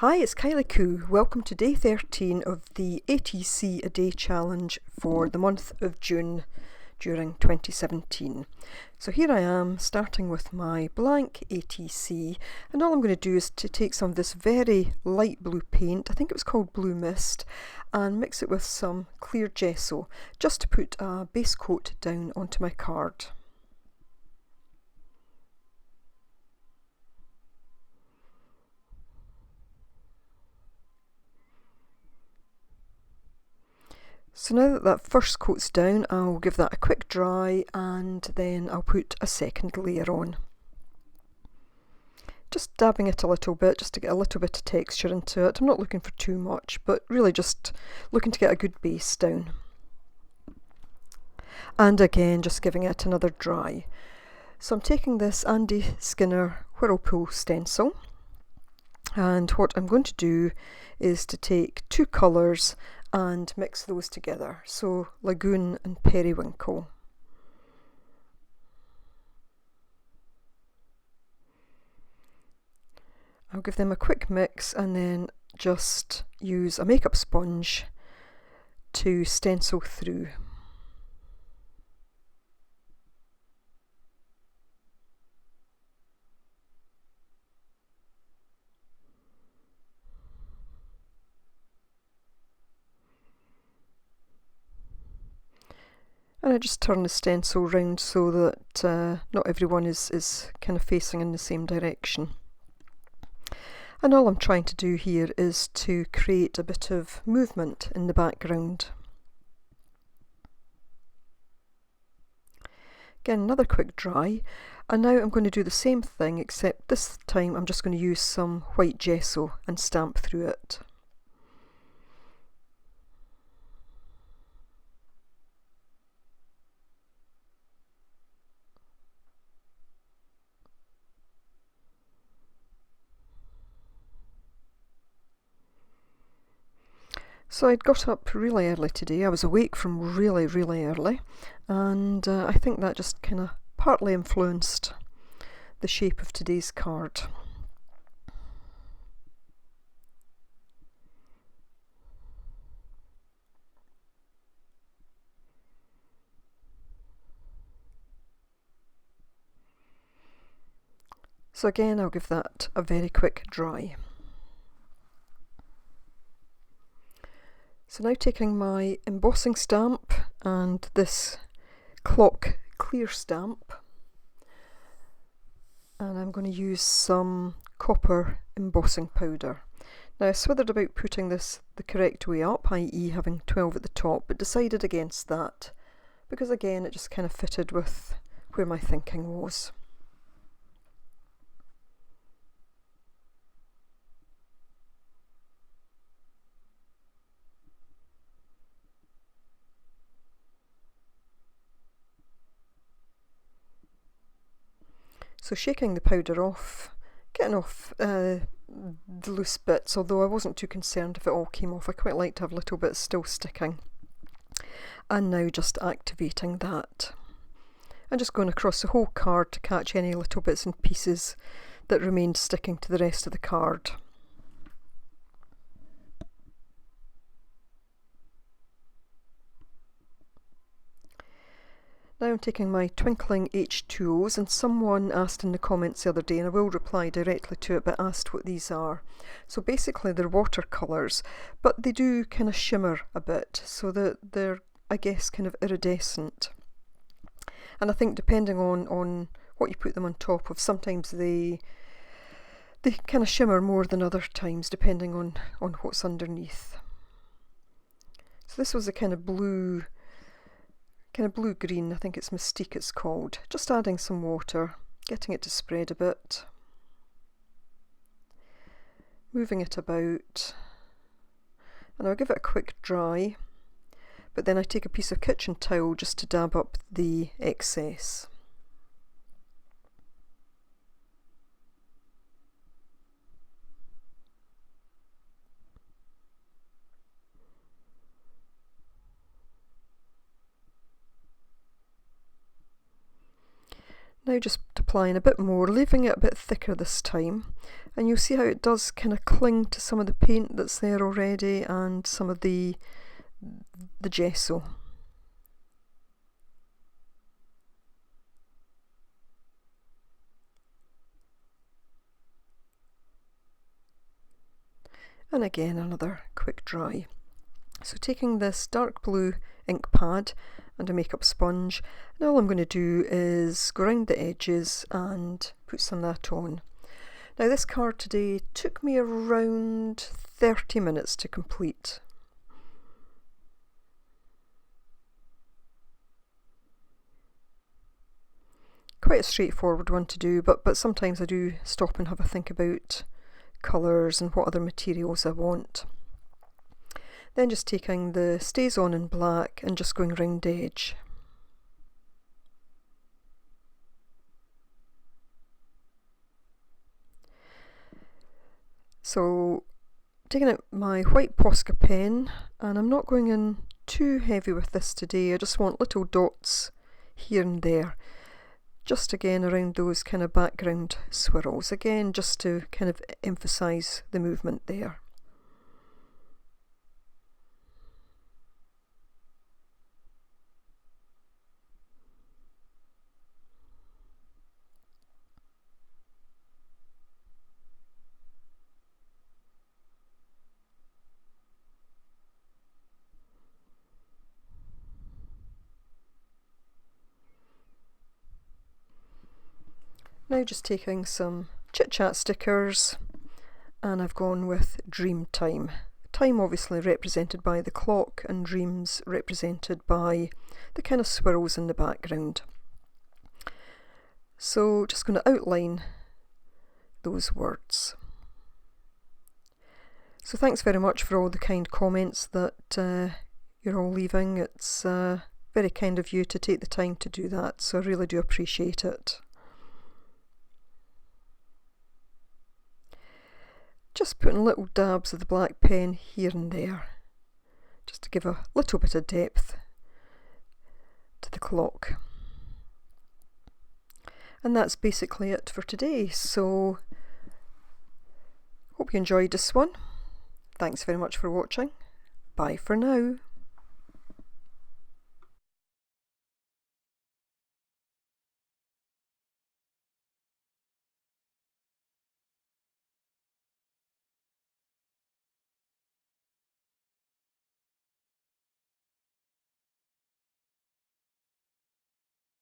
Hi, it's Kylie Koo. Welcome to day 13 of the ATC a Day challenge for the month of June during 2017. So here I am starting with my blank ATC, and all I'm going to do is to take some of this very light blue paint, I think it was called Blue Mist, and mix it with some clear gesso just to put a base coat down onto my card. So now that that first coat's down, I'll give that a quick dry and then I'll put a second layer on. Just dabbing it a little bit just to get a little bit of texture into it. I'm not looking for too much, but really just looking to get a good base down. And again, just giving it another dry. So I'm taking this Andy Skinner Whirlpool stencil, and what I'm going to do is to take two colours and mix those together, so Lagoon and Periwinkle. I'll give them a quick mix and then just use a makeup sponge to stencil through. And I just turn the stencil round so that not everyone is kind of facing in the same direction. And all I'm trying to do here is to create a bit of movement in the background. Again, another quick dry, and now I'm going to do the same thing, except this time I'm just going to use some white gesso and stamp through it. So I'd got up really early today. I was awake from really early, and I think that just kind of partly influenced the shape of today's card. So again, I'll give that a very quick dry. So now taking my embossing stamp and this clock clear stamp, and I'm going to use some copper embossing powder. Now I swithered about putting this the correct way up, i.e. having 12 at the top, but decided against that because again it just kind of fitted with where my thinking was. So shaking the powder off, getting off the loose bits, although I wasn't too concerned if it all came off. I quite like to have little bits still sticking. And now just activating that. And just going across the whole card to catch any little bits and pieces that remained sticking to the rest of the card. Now I'm taking my twinkling H2Os, and someone asked in the comments the other day, and I will reply directly to it, but asked what these are. So basically they're watercolours, but they do kind of shimmer a bit, so that they're, I guess, kind of iridescent. And I think depending on what you put them on top of, sometimes they kind of shimmer more than other times, depending on what's underneath. So this was a kind of blue green, I think it's Mystique it's called. Just adding some water, getting it to spread a bit, moving it about, and I'll give it a quick dry, but then I take a piece of kitchen towel just to dab up the excess. Now just applying a bit more, leaving it a bit thicker this time, and you'll see how it does kind of cling to some of the paint that's there already and some of the gesso. And again another quick dry. So taking this dark blue ink pad and a makeup sponge, and all I'm going to do is go around the edges and put some of that on. Now this card today took me around 30 minutes to complete. Quite a straightforward one to do, but sometimes I do stop and have a think about colours and what other materials I want. Then just taking the StazOn in black and just going round the edge. So taking out my white Posca pen, and I'm not going in too heavy with this today, I just want little dots here and there. Just again around those kind of background swirls, again just to kind of emphasise the movement there. Now just taking some Chit Chat stickers, and I've gone with Dream Time. Time obviously represented by the clock and dreams represented by the kind of swirls in the background. So just going to outline those words. So thanks very much for all the kind comments that you're all leaving. It's very kind of you to take the time to do that, so I really do appreciate it. Just putting little dabs of the black pen here and there, just to give a little bit of depth to the clock. And that's basically it for today, so hope you enjoyed this one. Thanks very much for watching. Bye for now.